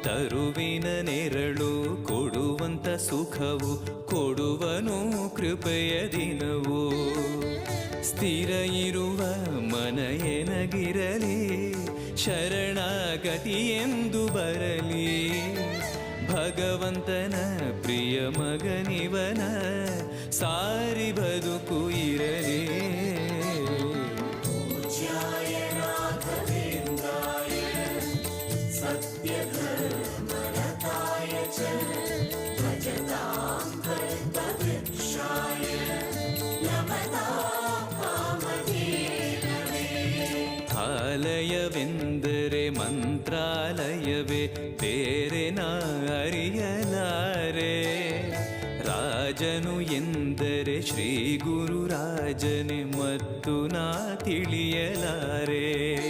ತರುವಿನ ನೆರಳು ಕೊಡುವಂತ ಸುಖವು ಕೊಡುವನು ಕೃಪೆಯ ದಿನವು. ಸ್ಥಿರ ಇರುವ ಮನ ಎನಗಿರಲಿ ಶರಣಾಗತಿ ಎಂದು ಬರಲಿ. ಭಗವಂತನ ಪ್ರಿಯ ಮಗನಿವನ ಸಾರಿ ಬದುಕು ಇರಲಿ. ಆಲಯವೆಂದರೆ ಮಂತ್ರಾಲಯವೇ ಬೇರೆ ನಾ ಅರಿಯಲಾರೆ. ರಾಜನು ಎಂದರೆ ಶ್ರೀ ಗುರು ರಾಜನೇ ಮತ್ತು ನಾ ತಿಳಿಯಲಾರೆ.